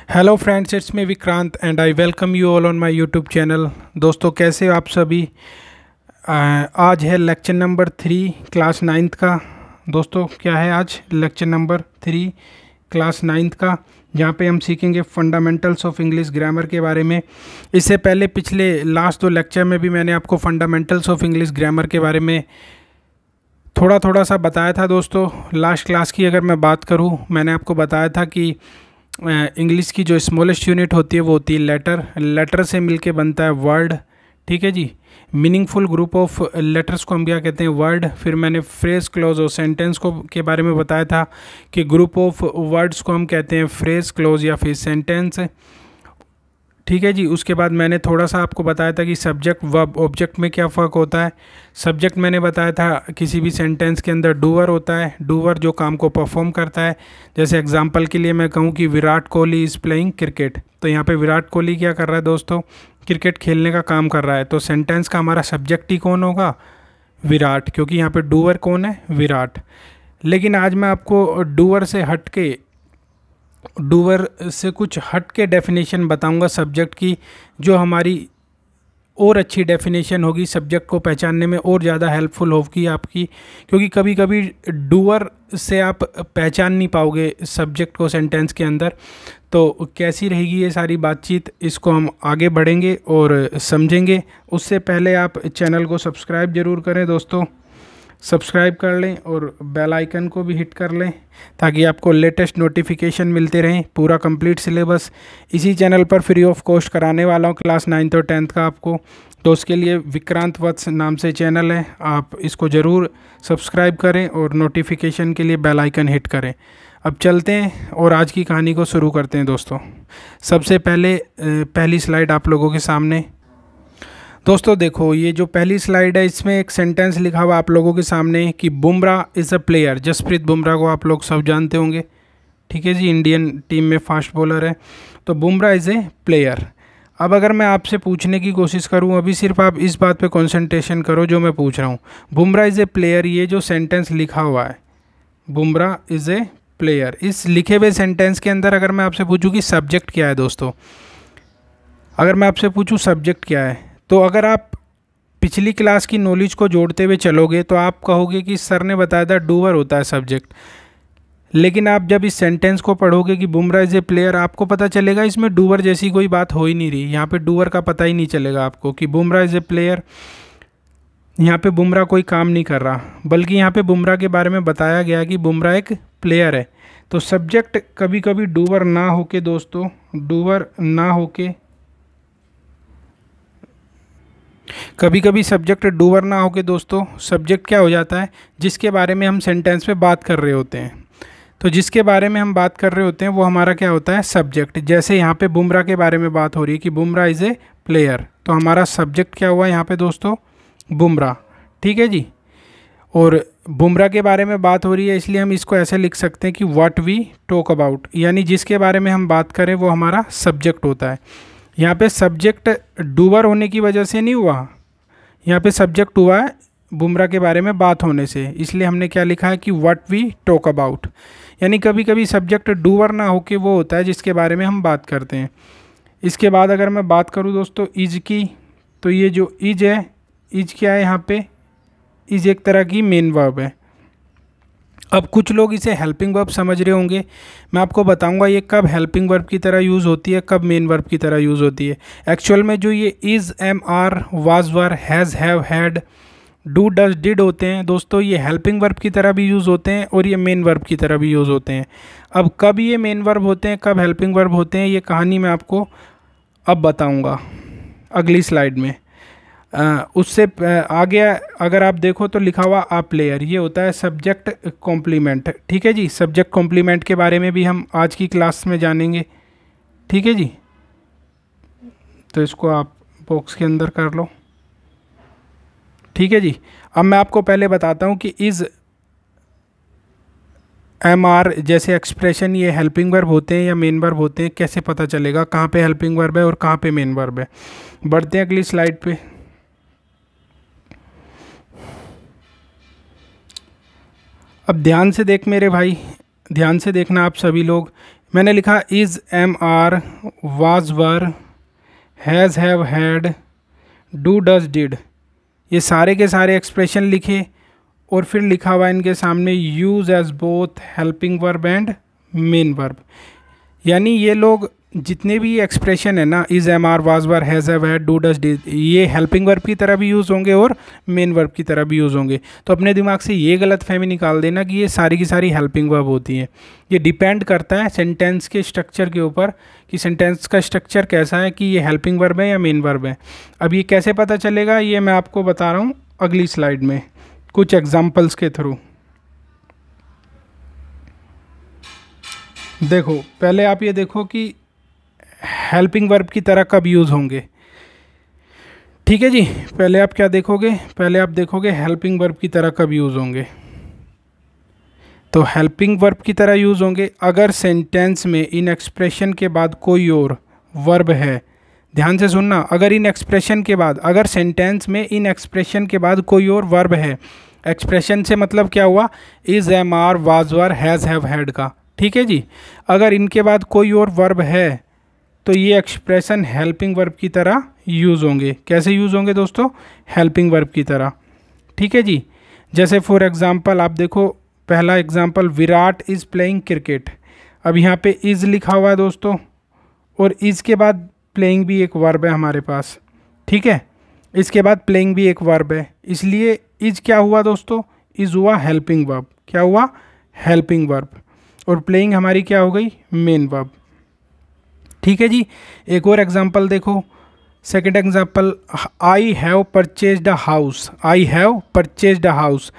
Hello friends, it's me Vikrant and I welcome you all on my YouTube channel. दोस्तों, कैसे हो आप सभी। आज है लेक्चर नंबर 3 क्लास 9th का। दोस्तों, क्या है आज लेक्चर नंबर 3 क्लास 9th का, जहाँ पे हम सीखेंगे फंडामेंटल्स ऑफ इंग्लिश ग्रामर के बारे में। इससे पहले पिछले लास्ट 2 लेक्चर में भी मैंने आपको फंडामेंटल्स ऑफ इंग्लिश ग्रामर के बारे में थोड़ा थोड़ा सा बताया था। दोस्तों, लास्ट क्लास की अगर मैं बात करूँ, मैंने आपको बताया था कि इंग्लिश की जो स्मॉलेस्ट यूनिट होती है वो होती है लेटर। लेटर से मिलके बनता है वर्ड। ठीक है जी। मीनिंगफुल ग्रुप ऑफ लेटर्स को हम क्या कहते हैं, वर्ड। फिर मैंने फ्रेज, क्लोज और सेंटेंस को के बारे में बताया था कि ग्रुप ऑफ वर्ड्स को हम कहते हैं फ्रेज, क्लोज या फिर सेंटेंस। ठीक है जी। उसके बाद मैंने थोड़ा सा आपको बताया था कि सब्जेक्ट, वर्ब, ऑब्जेक्ट में क्या फ़र्क होता है। सब्जेक्ट मैंने बताया था किसी भी सेंटेंस के अंदर डूअर होता है, डूअर जो काम को परफॉर्म करता है। जैसे एग्जांपल के लिए मैं कहूँ कि Virat Kohli is playing cricket, तो यहाँ पे विराट कोहली क्या कर रहा है दोस्तों, क्रिकेट खेलने का काम कर रहा है। तो सेंटेंस का हमारा सब्जेक्ट ही कौन होगा, विराट, क्योंकि यहाँ पर डूअर कौन है, विराट। लेकिन आज मैं आपको डूअर से कुछ हट के डेफिनेशन बताऊंगा सब्जेक्ट की, जो हमारी और अच्छी डेफिनेशन होगी, सब्जेक्ट को पहचानने में और ज़्यादा हेल्पफुल होगी आपकी। क्योंकि कभी कभी डूअर से आप पहचान नहीं पाओगे सब्जेक्ट को सेंटेंस के अंदर। तो कैसी रहेगी ये सारी बातचीत, इसको हम आगे बढ़ेंगे और समझेंगे। उससे पहले आप चैनल को सब्सक्राइब ज़रूर करें दोस्तों, सब्सक्राइब कर लें और बेल आइकन को भी हिट कर लें ताकि आपको लेटेस्ट नोटिफिकेशन मिलते रहें। पूरा कंप्लीट सिलेबस इसी चैनल पर फ्री ऑफ कॉस्ट कराने वाला हूं, क्लास 9th और 10th का आपको। तो उसके लिए विक्रांत वत्स नाम से चैनल है, आप इसको ज़रूर सब्सक्राइब करें और नोटिफिकेशन के लिए बेल आइकन हिट करें। अब चलते हैं और आज की कहानी को शुरू करते हैं दोस्तों। सबसे पहले पहली स्लाइड आप लोगों के सामने। दोस्तों देखो, ये जो पहली स्लाइड है इसमें एक सेंटेंस लिखा हुआ आप लोगों के सामने कि Bumrah is a player. Jasprit Bumrah को आप लोग सब जानते होंगे। ठीक है जी, इंडियन टीम में फास्ट बॉलर है। तो बुमराह इज़ ए प्लेयर। अब अगर मैं आपसे पूछने की कोशिश करूं, अभी सिर्फ आप इस बात पे कंसंट्रेशन करो जो मैं पूछ रहा हूं। बुमराह इज़ ए प्लेयर, ये जो सेंटेंस लिखा हुआ है, बुमराह इज़ ए प्लेयर, इस लिखे हुए सेंटेंस के अंदर अगर मैं आपसे पूछूँ कि सब्जेक्ट क्या है दोस्तों, अगर मैं आपसे पूछूँ सब्जेक्ट क्या है, तो अगर आप पिछली क्लास की नॉलेज को जोड़ते हुए चलोगे तो आप कहोगे कि सर ने बताया था डूअर होता है सब्जेक्ट। लेकिन आप जब इस सेंटेंस को पढ़ोगे कि बुमराह इज़ ए प्लेयर, आपको पता चलेगा इसमें डूअर जैसी कोई बात हो ही नहीं रही। यहाँ पे डूअर का पता ही नहीं चलेगा आपको कि बुमराह इज़ ए प्लेयर। यहाँ पे बुमराह कोई काम नहीं कर रहा, बल्कि यहाँ पे बुमराह के बारे में बताया गया कि बुमराह एक प्लेयर है। तो सब्जेक्ट कभी कभी डूअर ना होके दोस्तों, डूअर ना होके, कभी कभी सब्जेक्ट डूअर ना होके दोस्तों, सब्जेक्ट क्या हो जाता है, जिसके बारे में हम सेंटेंस में बात कर रहे होते हैं। तो जिसके बारे में हम बात कर रहे होते हैं वो हमारा क्या होता है, सब्जेक्ट। जैसे यहाँ पे बुमराह के बारे में बात हो रही है कि बुमराह इज़ ए प्लेयर, तो हमारा सब्जेक्ट क्या हुआ यहाँ पे दोस्तों, बुमराह। ठीक है जी। और बुमराह के बारे में बात हो रही है, इसलिए हम इसको ऐसे लिख सकते हैं कि व्हाट वी टॉक अबाउट, यानी जिसके बारे में हम बात करें वो हमारा सब्जेक्ट होता है। यहाँ पे सब्जेक्ट डूअर होने की वजह से नहीं हुआ, यहाँ पे सब्जेक्ट हुआ है बुमराह के बारे में बात होने से, इसलिए हमने क्या लिखा है कि व्हाट वी टॉक अबाउट। यानी कभी कभी सब्जेक्ट डूअर ना होके वो होता है जिसके बारे में हम बात करते हैं। इसके बाद अगर मैं बात करूँ दोस्तों इज की, तो ये जो इज है, इज क्या है यहाँ पे, इज एक तरह की मेन वर्ब है। अब कुछ लोग इसे हेल्पिंग वर्ब समझ रहे होंगे, मैं आपको बताऊंगा ये कब हेल्पिंग वर्ब की तरह यूज़ होती है, कब मेन वर्ब की तरह यूज़ होती है। एक्चुअल में जो ये is, am, are, was, were, has, have, had, do, does, did होते हैं दोस्तों, ये हेल्पिंग वर्ब की तरह भी यूज़ होते हैं और ये मेन वर्ब की तरह भी यूज़ होते हैं। अब कब ये मेन वर्ब होते हैं, कब हेल्पिंग वर्ब होते हैं, ये कहानी मैं आपको अब बताऊँगा अगली स्लाइड में। उससे आगे अगर आप देखो तो लिखा हुआ आ प्लेयर, ये होता है सब्जेक्ट कॉम्प्लीमेंट। ठीक है जी, सब्जेक्ट कॉम्प्लीमेंट के बारे में भी हम आज की क्लास में जानेंगे। ठीक है जी, तो इसको आप बॉक्स के अंदर कर लो। ठीक है जी। अब मैं आपको पहले बताता हूँ कि इज़, एम, आर जैसे एक्सप्रेशन ये हेल्पिंग वर्ब होते हैं या मेन वर्ब होते हैं, कैसे पता चलेगा कहाँ पे हेल्पिंग वर्ब है और कहाँ पे मेन वर्ब है। बढ़ते हैं अगली स्लाइड पे। अब ध्यान से देख मेरे भाई, ध्यान से देखना आप सभी लोग। मैंने लिखा is, am are, was were, has have had, do does did, ये सारे के सारे एक्सप्रेशन लिखे और फिर लिखा हुआ इनके सामने use as both helping verb and main verb. यानी ये लोग जितने भी एक्सप्रेशन है ना, is, am are, was were, has have had, do does did, ये हेल्पिंग वर्ब की तरह भी यूज़ होंगे और मेन वर्ब की तरह भी यूज़ होंगे। तो अपने दिमाग से ये गलत फहमी निकाल देना कि ये सारी की सारी हेल्पिंग वर्ब होती हैं। ये डिपेंड करता है सेंटेंस के स्ट्रक्चर के ऊपर कि सेंटेंस का स्ट्रक्चर कैसा है, कि ये हेल्पिंग वर्ब है या मेन वर्ब है। अब ये कैसे पता चलेगा, ये मैं आपको बता रहा हूँ अगली स्लाइड में कुछ एग्जाम्पल्स के थ्रू। देखो पहले आप ये देखो कि हेल्पिंग वर्ब की तरह कब यूज़ होंगे। ठीक है जी, पहले आप क्या देखोगे, पहले आप देखोगे हेल्पिंग वर्ब की तरह कब यूज़ होंगे। तो हेल्पिंग वर्ब की तरह यूज़ होंगे अगर सेंटेंस में इन एक्सप्रेशन के बाद कोई और वर्ब है। ध्यान से सुनना, अगर इन एक्सप्रेशन के बाद, अगर सेंटेंस में इन एक्सप्रेशन के बाद कोई और वर्ब है। एक्सप्रेशन से मतलब क्या हुआ, is, am are, was were, has have had का। ठीक है जी, अगर इनके बाद कोई और वर्ब है तो ये एक्सप्रेशन हेल्पिंग वर्ब की तरह यूज़ होंगे। कैसे यूज़ होंगे दोस्तों, हेल्पिंग वर्ब की तरह। ठीक है जी, जैसे फॉर एग्जांपल आप देखो, पहला example, Virat is playing cricket. अब यहाँ पे इज़ लिखा हुआ है दोस्तों, और इज़ के बाद प्लेइंग भी एक वर्ब है हमारे पास। ठीक है, इसके बाद प्लेइंग भी एक वर्ब है, इसलिए इज़ क्या हुआ दोस्तों, इज़ हुआ हेल्पिंग वर्ब। क्या हुआ, हेल्पिंग वर्ब। और प्लेइंग हमारी क्या हो गई, मेन वर्ब। ठीक है जी, एक और एग्जांपल देखो, second example, I have purchased a house. I have purchased a house.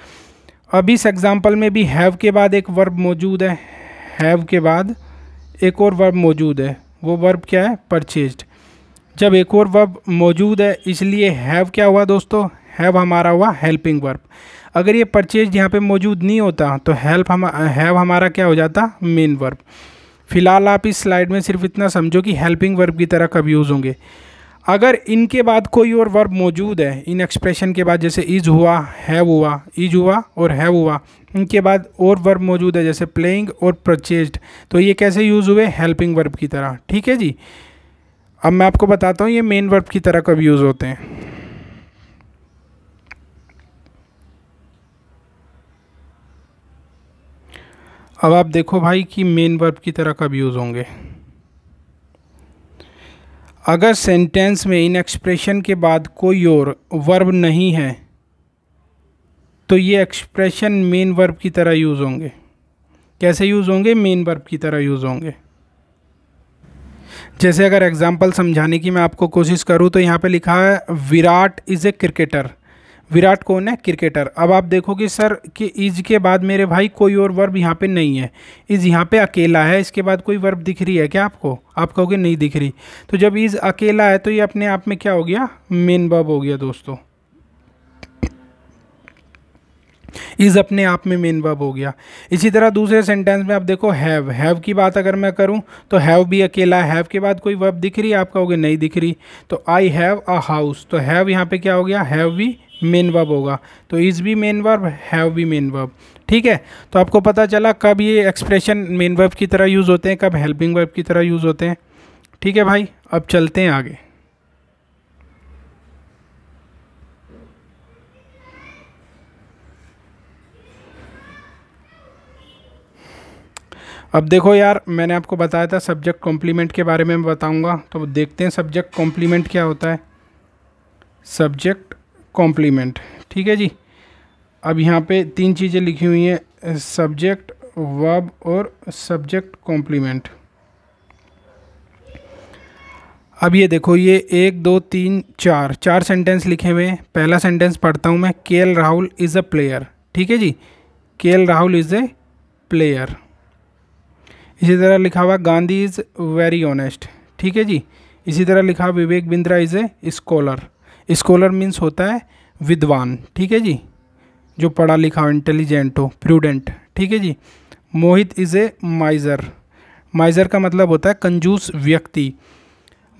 अब इस एग्जांपल में भी हैव के बाद एक वर्ब मौजूद है, हैव के बाद एक और वर्ब मौजूद है, वो वर्ब क्या है, परचेज्ड। जब एक और वर्ब मौजूद है इसलिए हैव क्या हुआ दोस्तों, हैव हमारा हुआ हेल्पिंग वर्ब। अगर ये परचेज यहाँ पे मौजूद नहीं होता तो हैव हमारा क्या हो जाता, मेन वर्ब। फिलहाल आप इस स्लाइड में सिर्फ इतना समझो कि हेल्पिंग वर्ब की तरह कब यूज़ होंगे। अगर इनके बाद कोई और वर्ब मौजूद है, इन एक्सप्रेशन के बाद, जैसे इज हुआ, हैव हुआ, इज हुआ और हैव हुआ, इनके बाद और वर्ब मौजूद है जैसे प्लेइंग और परचेज्ड, तो ये कैसे यूज़ हुए, हेल्पिंग वर्ब की तरह। ठीक है जी, अब मैं आपको बताता हूँ ये मेन वर्ब की तरह कब यूज़ होते हैं। अब आप देखो भाई कि मेन वर्ब की तरह कब यूज़ होंगे। अगर सेंटेंस में इन एक्सप्रेशन के बाद कोई और वर्ब नहीं है तो ये एक्सप्रेशन मेन वर्ब की तरह यूज़ होंगे। कैसे यूज़ होंगे, मेन वर्ब की तरह यूज़ होंगे। जैसे अगर एग्जांपल समझाने की मैं आपको कोशिश करूँ तो यहाँ पे लिखा है Virat is a cricketer. Virat कौन है, क्रिकेटर। अब आप देखो कि सर कि इज के बाद मेरे भाई कोई और वर्ब यहाँ पे नहीं है, इज यहाँ पे अकेला है, इसके बाद कोई वर्ब दिख रही है क्या आपको, आप कहोगे नहीं दिख रही। तो जब इज अकेला है तो ये अपने आप में क्या हो गया, मेन वर्ब हो गया दोस्तों। इज अपने आप में मेन वर्ब हो गया। इसी तरह दूसरे सेंटेंस में आप देखो हैव की बात अगर मैं करूं तो हैव भी अकेला है, हैव के बाद कोई वर्ब दिख रही है, आप कहोगे नहीं दिख रही। तो आई हैव अ हाउस, तो हैव यहाँ पे क्या हो गया, हैव भी मेन वर्ब होगा। तो इज भी मेन वर्ब, हैव भी मेन वर्ब। ठीक है, तो आपको पता चला कब ये एक्सप्रेशन मेन वर्ब की तरह यूज़ होते हैं, कब हेल्पिंग वर्ब की तरह यूज़ होते हैं। ठीक है भाई, अब चलते हैं आगे। अब देखो यार, मैंने आपको बताया था सब्जेक्ट कॉम्प्लीमेंट के बारे में मैं बताऊंगा, तो देखते हैं सब्जेक्ट कॉम्प्लीमेंट क्या होता है। सब्जेक्ट कॉम्प्लीमेंट, ठीक है जी। अब यहाँ पे तीन चीज़ें लिखी हुई हैं, सब्जेक्ट, वर्ब और सब्जेक्ट कॉम्प्लीमेंट। अब ये देखो, ये 1 2 3 4 सेंटेंस लिखे हुए हैं। पहला सेंटेंस पढ़ता हूँ मैं, KL Rahul is a player. ठीक है जी, KL Rahul is a player. इसी तरह लिखा हुआ गांधी इज़ वेरी ऑनेस्ट। ठीक है जी, इसी तरह लिखा Vivek Bindra is a scholar. Scholar means होता है विद्वान। ठीक है जी, जो पढ़ा लिखा हो, इंटेलिजेंट हो, प्रूडेंट। ठीक है जी। मोहित इज़ ए माइज़र। माइज़र का मतलब होता है कंजूस व्यक्ति।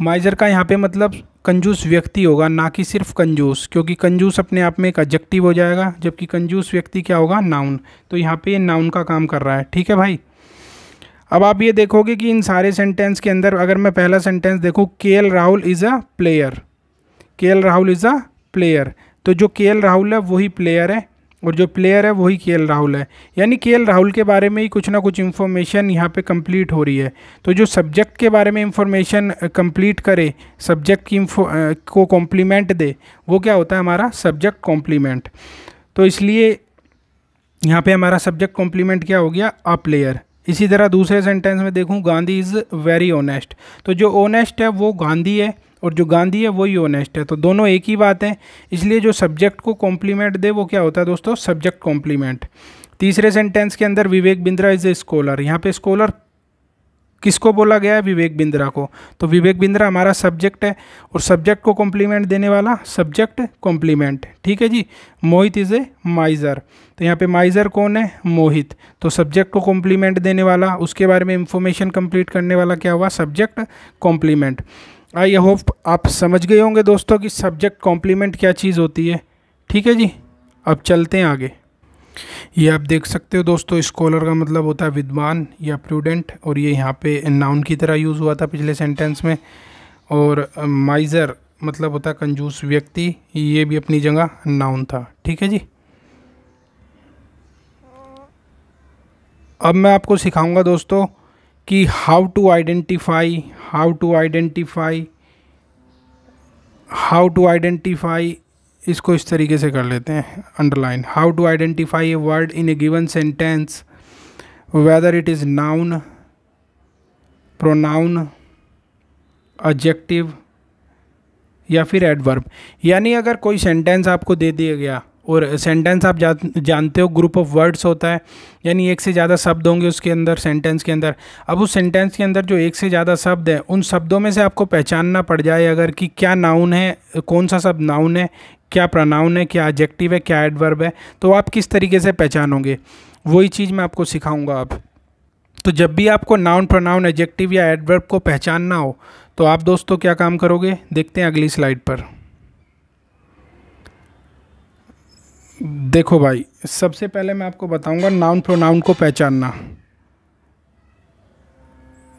माइज़र का यहाँ पे मतलब कंजूस व्यक्ति होगा, ना कि सिर्फ कंजूस, क्योंकि कंजूस अपने आप में एक एडजेक्टिव हो जाएगा, जबकि कंजूस व्यक्ति क्या होगा, नाउन। तो यहाँ पे ये नाउन का काम कर रहा है। ठीक है भाई। अब आप ये देखोगे कि इन सारे सेंटेंस के अंदर अगर मैं पहला सेंटेंस देखूँ, KL Rahul is a player, KL Rahul is a player, तो जो केएल राहुल है वही प्लेयर है और जो प्लेयर है वही केएल राहुल है, यानी केएल राहुल के बारे में ही कुछ ना कुछ इन्फॉर्मेशन यहाँ पे कंप्लीट हो रही है। तो जो सब्जेक्ट के बारे में इन्फॉर्मेशन कंप्लीट करे, सब्जेक्ट की को कॉम्प्लीमेंट दे, वो क्या होता है हमारा सब्जेक्ट कॉम्प्लीमेंट। तो इसलिए यहाँ पे हमारा सब्जेक्ट कॉम्प्लीमेंट क्या हो गया, अ प्लेयर। इसी तरह दूसरे सेंटेंस में देखूँ, गांधी इज़ वेरी ऑनेस्ट, तो जो ऑनेस्ट है वो गांधी है और जो गांधी है वही ऑनेस्ट है, तो दोनों एक ही बात है। इसलिए जो सब्जेक्ट को कॉम्प्लीमेंट दे वो क्या होता है दोस्तों, सब्जेक्ट कॉम्प्लीमेंट। तीसरे सेंटेंस के अंदर विवेक बिंद्रा इज़ ए स्कॉलर, यहाँ पे स्कॉलर किसको बोला गया है, विवेक बिंद्रा को, तो विवेक बिंद्रा हमारा सब्जेक्ट है और सब्जेक्ट को कॉम्प्लीमेंट देने वाला सब्जेक्ट कॉम्प्लीमेंट। ठीक है जी। मोहित इज़ ए माइजर, तो यहाँ पे माइजर कौन है, मोहित, तो सब्जेक्ट को कॉम्प्लीमेंट देने वाला, उसके बारे में इंफॉर्मेशन कंप्लीट करने वाला क्या हुआ, सब्जेक्ट कॉम्प्लीमेंट। आई होप आप समझ गए होंगे दोस्तों कि सब्जेक्ट कॉम्प्लीमेंट क्या चीज़ होती है। ठीक है जी, अब चलते हैं आगे। ये आप देख सकते हो दोस्तों, स्कॉलर का मतलब होता है विद्वान या प्रूडेंट, और ये यहाँ पे नाउन की तरह यूज़ हुआ था पिछले सेंटेंस में। और माइजर मतलब होता है कंजूस व्यक्ति, ये भी अपनी जगह नाउन था। ठीक है जी। अब मैं आपको सिखाऊंगा दोस्तों कि हाउ टू आइडेंटिफाई इसको इस तरीके से कर लेते हैं underline. How to identify a word in a given sentence whether it is noun, pronoun, adjective या फिर एडवर्ब। यानी अगर कोई सेंटेंस आपको दे दिया गया और सेंटेंस आप जानते हो ग्रुप ऑफ वर्ड्स होता है, यानी एक से ज़्यादा शब्द होंगे उसके अंदर, सेंटेंस के अंदर। अब उस सेंटेंस के अंदर जो एक से ज़्यादा शब्द है, उन शब्दों में से आपको पहचानना पड़ जाए अगर कि क्या नाउन है, कौन सा शब्द नाउन है, क्या प्रोनाउन है, क्या एडजेक्टिव है, क्या एडवर्ब है, तो आप किस तरीके से पहचानोगे, वही चीज़ मैं आपको सिखाऊंगा अब। तो जब भी आपको नाउन, प्रोनाउन, एडजेक्टिव या एडवर्ब को पहचानना हो तो आप दोस्तों क्या काम करोगे, देखते हैं अगली स्लाइड पर। देखो भाई, सबसे पहले मैं आपको बताऊंगा नाउन प्रोनाउन को पहचानना।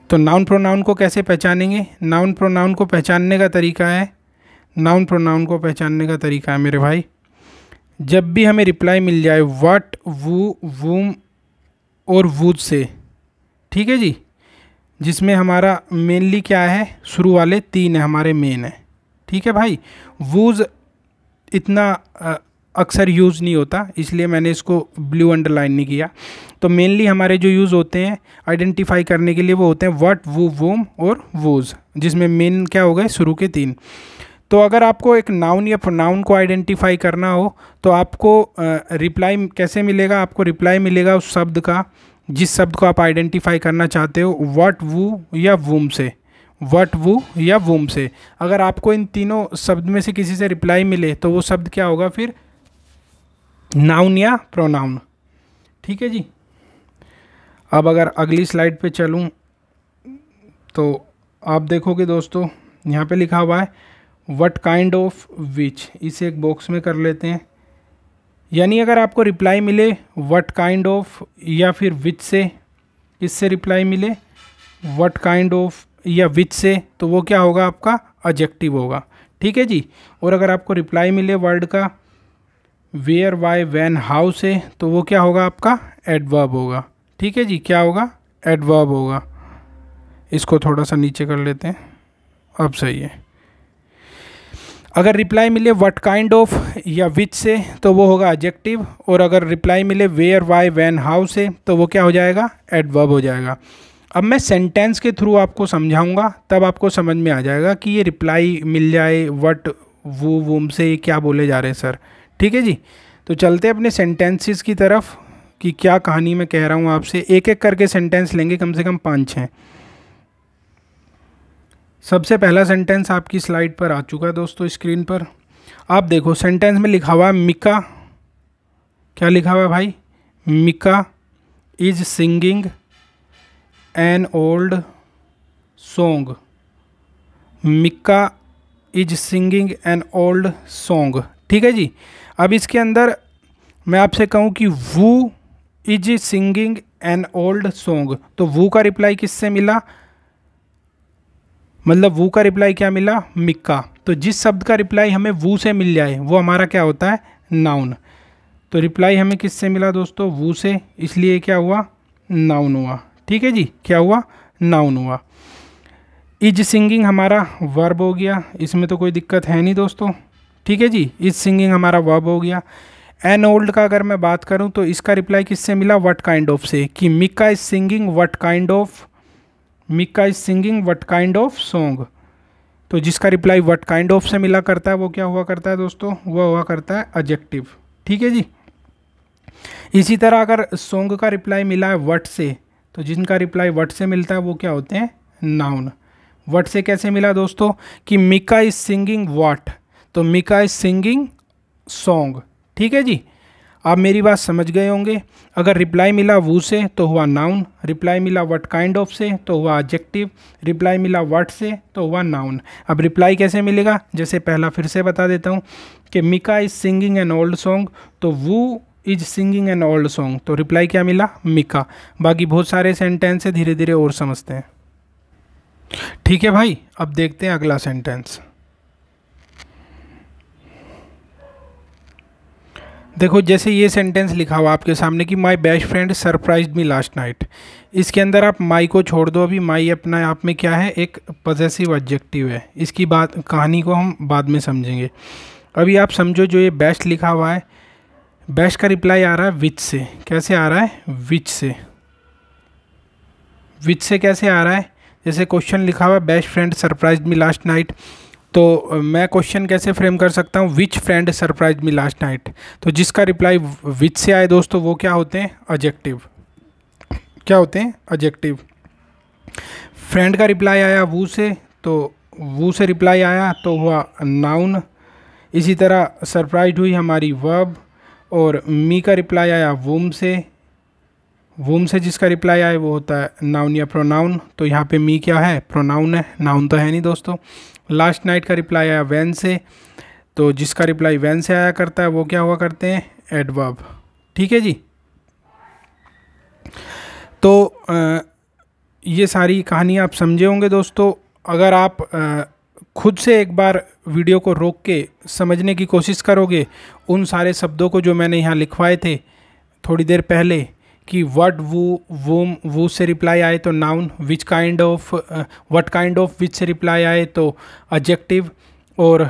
तो नाउन प्रोनाउन को कैसे पहचानेंगे, नाउन प्रोनाउन को पहचानने का तरीका है, मेरे भाई, जब भी हमें रिप्लाई मिल जाए व्हाट, वू, वूम और वुड से, ठीक है जी, जिसमें हमारा मेनली क्या है, शुरू वाले तीन है हमारे मेन है। ठीक है भाई, वूज इतना अक्सर यूज़ नहीं होता, इसलिए मैंने इसको ब्लू अंडरलाइन नहीं किया। तो मेनली हमारे जो यूज़ होते हैं आइडेंटिफाई करने के लिए वो होते हैं व्हाट, वू, वूम और वूज, जिसमें मेन क्या हो गए, शुरू के तीन। तो अगर आपको एक नाउन या प्रोनाउन को आइडेंटिफाई करना हो तो आपको रिप्लाई कैसे मिलेगा, आपको रिप्लाई मिलेगा उस शब्द का जिस शब्द को आप आइडेंटिफाई करना चाहते हो, व्हाट, वू या वूम से, व्हाट, वू या वूम से। अगर आपको इन तीनों शब्द में से किसी से रिप्लाई मिले तो वो शब्द क्या होगा फिर, नाउन या प्रोनाउन। ठीक है जी। अब अगर अगली स्लाइड पे चलूँ तो आप देखोगे दोस्तों यहाँ पे लिखा हुआ है व्हाट काइंड ऑफ विच, इसे एक बॉक्स में कर लेते हैं। यानी अगर आपको रिप्लाई मिले व्हाट काइंड ऑफ या फिर विच से, इससे रिप्लाई मिले व्हाट काइंड ऑफ या विच से, तो वो क्या होगा, आपका एडजेक्टिव होगा। ठीक है जी। और अगर आपको रिप्लाई मिले वर्ड का वेयर, वाई, व्हेन, हाउ से, तो वो क्या होगा, आपका एडवर्ब होगा। ठीक है जी, क्या होगा, एडवर्ब होगा। इसको थोड़ा सा नीचे कर लेते हैं, अब सही है। अगर रिप्लाई मिले व्हाट काइंड ऑफ या विच से तो वो होगा एडजेक्टिव, और अगर रिप्लाई मिले वेयर, वाई, व्हेन, हाउ से तो वो क्या हो जाएगा, एडवर्ब हो जाएगा। अब मैं सेंटेंस के थ्रू आपको समझाऊंगा, तब आपको समझ में आ जाएगा कि ये रिप्लाई मिल जाए व्हाट, वो, वूम से, ये क्या बोले जा रहे हैं सर। ठीक है जी। तो चलते हैं अपने सेंटेंसेस की तरफ कि क्या कहानी मैं कह रहा हूँ आपसे। एक एक करके सेंटेंस लेंगे, कम से कम 5-6। सबसे पहला सेंटेंस आपकी स्लाइड पर आ चुका है दोस्तों, स्क्रीन पर आप देखो। सेंटेंस में लिखा हुआ है मिका, क्या लिखा हुआ है भाई, Mika is singing an old song, Mika is singing an old song. ठीक है जी। अब इसके अंदर मैं आपसे कहूँ कि who is singing an old song, तो वू का रिप्लाई किससे मिला, मतलब वू का रिप्लाई क्या मिला, मिक्का। तो जिस शब्द का रिप्लाई हमें वू से मिल जाए वो हमारा क्या होता है, नाउन। तो रिप्लाई हमें किससे मिला दोस्तों, वू से, इसलिए क्या हुआ, नाउन हुआ। ठीक है जी, क्या हुआ, नाउन हुआ। इज सिंगिंग हमारा वर्ब हो गया, इसमें तो कोई दिक्कत है नहीं दोस्तों। ठीक है जी, इज सिंगिंग हमारा वर्ब हो गया। एन ओल्ड का अगर मैं बात करूं तो इसका रिप्लाई किससे मिला, व्हाट काइंड ऑफ से, कि Mika is singing what kind of, Mika is singing what kind of song. तो जिसका रिप्लाई व्हाट काइंड ऑफ से मिला करता है वो क्या हुआ करता है दोस्तों, वह हुआ करता है एडजेक्टिव। ठीक है जी। इसी तरह अगर सॉन्ग का रिप्लाई मिला है व्हाट से, तो जिनका रिप्लाई व्हाट से मिलता है वो क्या होते हैं, नाउन। व्हाट से कैसे मिला दोस्तों, कि मिका इज सिंगिंग व्हाट, तो मिका इज सिंगिंग सॉन्ग। ठीक है जी, आप मेरी बात समझ गए होंगे। अगर रिप्लाई मिला वू से तो हुआ नाउन, रिप्लाई मिला व्हाट काइंड ऑफ से तो हुआ एडजेक्टिव, रिप्लाई मिला व्हाट से तो हुआ नाउन। अब रिप्लाई कैसे मिलेगा, जैसे पहला फिर से बता देता हूँ कि Mika is singing an old song, तो who is singing an old song, तो रिप्लाई क्या मिला, मिका। बाकी बहुत सारे सेंटेंस है, धीरे धीरे और समझते हैं। ठीक है भाई, अब देखते हैं अगला सेंटेंस। देखो जैसे ये सेंटेंस लिखा हुआ आपके सामने कि my best friend surprised me last night. इसके अंदर आप माई को छोड़ दो, अभी माई अपना आप में क्या है, एक पॉजेसिव एडजेक्टिव है। इसकी बात कहानी को हम बाद में समझेंगे। अभी आप समझो जो ये बेस्ट लिखा हुआ है, बेस्ट का रिप्लाई आ रहा है विच से। कैसे आ रहा है, विच से। विच से कैसे आ रहा है, जैसे क्वेश्चन लिखा हुआ है बेस्ट फ्रेंड सरप्राइज्ड मी लास्ट नाइट, तो मैं क्वेश्चन कैसे फ्रेम कर सकता हूँ, विच फ्रेंड सरप्राइज्ड मी लास्ट नाइट। तो जिसका रिप्लाई विच से आए दोस्तों वो क्या होते हैं, एडजेक्टिव। क्या होते हैं, एडजेक्टिव। फ्रेंड का रिप्लाई आया वू से, तो वू से रिप्लाई आया तो हुआ नाउन। इसी तरह सरप्राइज्ड हुई हमारी वर्ब, और मी का रिप्लाई आया वूम से, वूम से जिसका रिप्लाई आए वो होता है नाउन या प्रोनाउन। तो यहाँ पे मी क्या है, प्रोनाउन है, नाउन तो है नहीं दोस्तों। लास्ट नाइट का रिप्लाई आया वैन से, तो जिसका रिप्लाई वैन से आया करता है वो क्या हुआ करते हैं, एडवर्ब। ठीक है जी। तो ये सारी कहानी आप समझे होंगे दोस्तों। अगर आप खुद से एक बार वीडियो को रोक के समझने की कोशिश करोगे उन सारे शब्दों को जो मैंने यहाँ लिखवाए थे थोड़ी देर पहले, कि व्हाट, वू, वूम, वू से रिप्लाई आए तो noun, which kind of, what kind of which से रिप्लाई आए तो एडजेक्टिव, और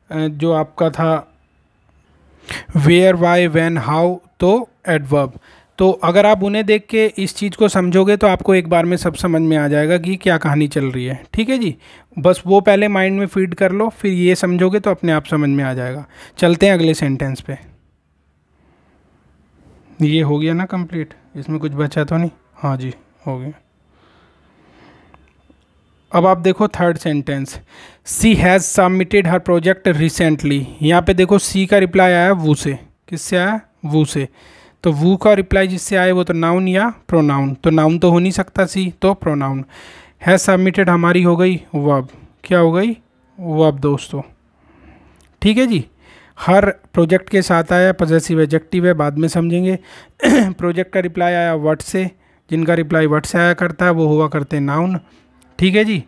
जो आपका था वेयर, वाई, व्हेन, हाउ तो एडवर्ब। तो अगर आप उन्हें देख के इस चीज़ को समझोगे तो आपको एक बार में सब समझ में आ जाएगा कि क्या कहानी चल रही है। ठीक है जी, बस वो पहले माइंड में फीड कर लो, फिर ये समझोगे तो अपने आप समझ में आ जाएगा। चलते हैं अगले सेंटेंस पे। ये हो गया ना कंप्लीट, इसमें कुछ बचा तो नहीं, हाँ जी हो गया। अब आप देखो third sentence, she has submitted her project recently. यहाँ पे देखो सी का रिप्लाई आया वू से, किससे आया, वू से। तो वू का रिप्लाई जिससे आए वो तो नाउन या प्रोनाउन, तो नाउन तो हो नहीं सकता सी, तो प्रोनाउन। हैज़ सबमिटेड हमारी हो गई वर्ब, क्या हो गई, वर्ब दोस्तों। ठीक है जी। हर प्रोजेक्ट के साथ आया पॉजेसिव एडजेक्टिव है, बाद में समझेंगे। प्रोजेक्ट का रिप्लाई आया व्हाट से, जिनका रिप्लाई व्हाट से आया करता है वो हुआ करते हैं नाउन। ठीक है जी।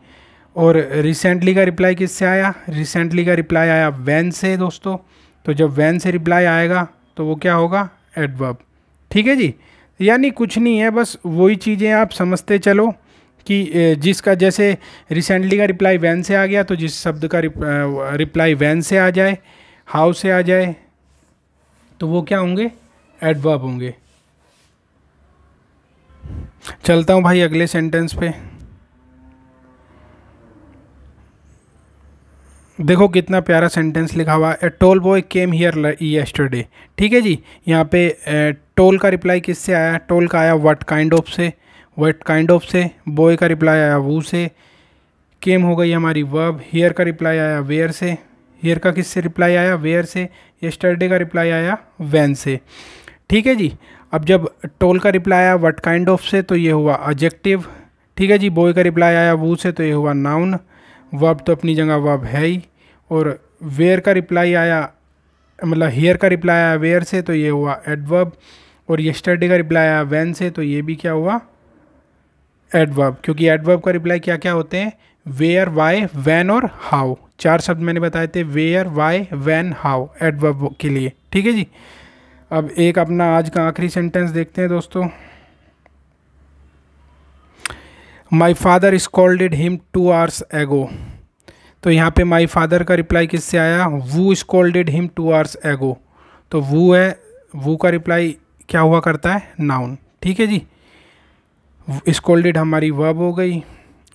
और रिसेंटली का रिप्लाई किससे आया, रिसेंटली का रिप्लाई आया वैन से दोस्तों। तो जब वैन से रिप्लाई आएगा तो वो क्या होगा, एडवर्ब। ठीक है जी। यानी कुछ नहीं है, बस वही चीज़ें आप समझते चलो कि जिसका जैसे रिसेंटली का रिप्लाई वैन से आ गया तो जिस शब्द का रिप्लाई वैन से आ जाए, हाउ से आ जाए, तो वो क्या होंगे, एडवर्ब होंगे। चलता हूँ भाई अगले सेंटेंस पे। देखो कितना प्यारा सेंटेंस लिखा हुआ है, a tall boy came here yesterday. ठीक है जी। यहाँ पे टोल का रिप्लाई किससे आया, टोल का आया व्हाट काइंड ऑफ से, व्हाट काइंड ऑफ से। बॉय का रिप्लाई आया वू से। केम हो गई हमारी वर्ब। हियर का रिप्लाई आया वेयर से, हियर का किससे रिप्लाई आया, वेयर से। येस्टरडे का रिप्लाई आया वैन से। ठीक है जी। अब जब टोल का रिप्लाई आया व्हाट काइंड ऑफ से तो ये हुआ एडजेक्टिव। ठीक है जी। बॉय का रिप्लाई आया वू से तो ये हुआ नाउन। वर्ब तो अपनी जगह वर्ब है ही। और वेयर का रिप्लाई आया, मतलब हियर का रिप्लाई आया वेयर से तो ये हुआ एडवर्ब। और येस्टरडे का रिप्लाई आया व्हेन से, तो ये भी क्या हुआ, एडवर्ब, क्योंकि एडवर्ब का रिप्लाई क्या क्या होते हैं, वेयर, वाई, व्हेन और हाउ। 4 शब्द मैंने बताए थे, where, why, when, how, adverb के लिए। ठीक है जी। अब एक अपना आज का आखिरी सेंटेंस देखते हैं दोस्तों। My father scolded him 2 hours ago। तो यहाँ पे माई फादर का रिप्लाई किससे आया, वू स्कॉल्डेड हिम 2 hours ago। तो वू है, वू का रिप्लाई क्या हुआ करता है, नाउन। ठीक है जी। स्कॉल्डेड हमारी वर्ब हो गई।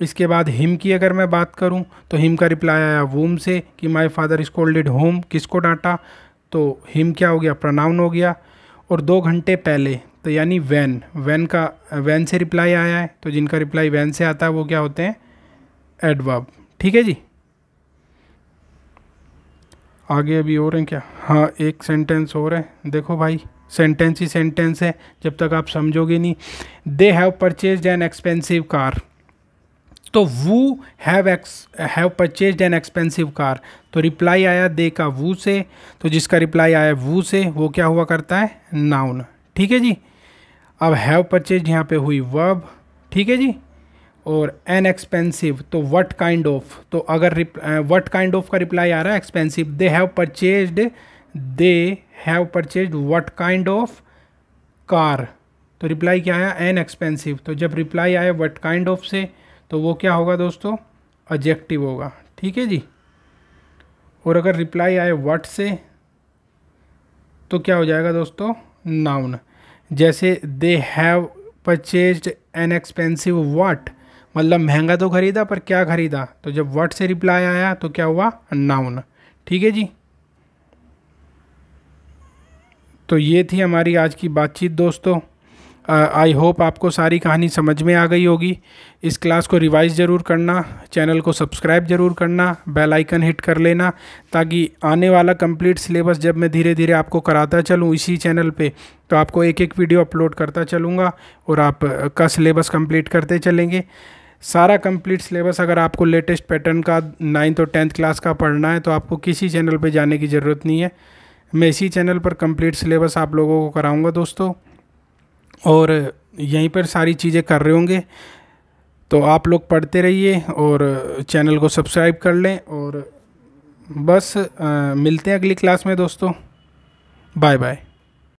इसके बाद हिम की अगर मैं बात करूं तो हिम का रिप्लाई आया वूम से कि माय फादर स्कॉल्डेड होम, किसको डांटा, तो हिम क्या हो गया, प्रोनाउन हो गया। और 2 घंटे पहले, तो यानी वैन, वैन से रिप्लाई आया है, तो जिनका रिप्लाई वैन से आता है वो क्या होते हैं, एडवर्ब। ठीक है जी। आगे अभी और हैं क्या, हाँ एक सेंटेंस और है, देखो भाई सेंटेंस ही सेंटेंस है जब तक आप समझोगे नहीं। They have purchased an expensive car. तो who have purchased an expensive car, तो रिप्लाई आया दे का वू से, तो जिसका रिप्लाई आया वू से वो क्या हुआ करता है, नाउन। ठीक है जी। अब हैव परचेज्ड यहाँ पे हुई वर्ब। ठीक है जी। और एन एक्सपेंसिव, तो व्हाट काइंड ऑफ, तो अगर व्हाट काइंड ऑफ का रिप्लाई आ रहा है expensive, they have purchased what kind of car, तो रिप्लाई क्या आया, एन एक्सपेंसिव। तो जब रिप्लाई आया व्हाट काइंड ऑफ से, तो वो क्या होगा दोस्तों, एडजेक्टिव होगा। ठीक है जी। और अगर रिप्लाई आए व्हाट से, तो क्या हो जाएगा दोस्तों, नाउन। जैसे दे have purchased an expensive what, मतलब महंगा तो खरीदा पर क्या खरीदा, तो जब व्हाट से रिप्लाई आया तो क्या हुआ, नाउन। ठीक है जी। तो ये थी हमारी आज की बातचीत दोस्तों। आई होप आपको सारी कहानी समझ में आ गई होगी। इस क्लास को रिवाइज ज़रूर करना, चैनल को सब्सक्राइब ज़रूर करना, बेल आइकन हिट कर लेना, ताकि आने वाला कंप्लीट सिलेबस जब मैं धीरे धीरे आपको कराता चलूँ इसी चैनल पे, तो आपको एक एक वीडियो अपलोड करता चलूँगा और आप का सिलेबस कंप्लीट करते चलेंगे। सारा कंप्लीट सिलेबस अगर आपको लेटेस्ट पैटर्न का 9th और 10th क्लास का पढ़ना है तो आपको किसी चैनल पे जाने की ज़रूरत नहीं है। मैं इसी चैनल पर कंप्लीट सिलेबस आप लोगों को कराऊंगा दोस्तों, और यहीं पर सारी चीज़ें कर रहे होंगे। तो आप लोग पढ़ते रहिए और चैनल को सब्सक्राइब कर लें, और बस मिलते हैं अगली क्लास में दोस्तों। Bye bye.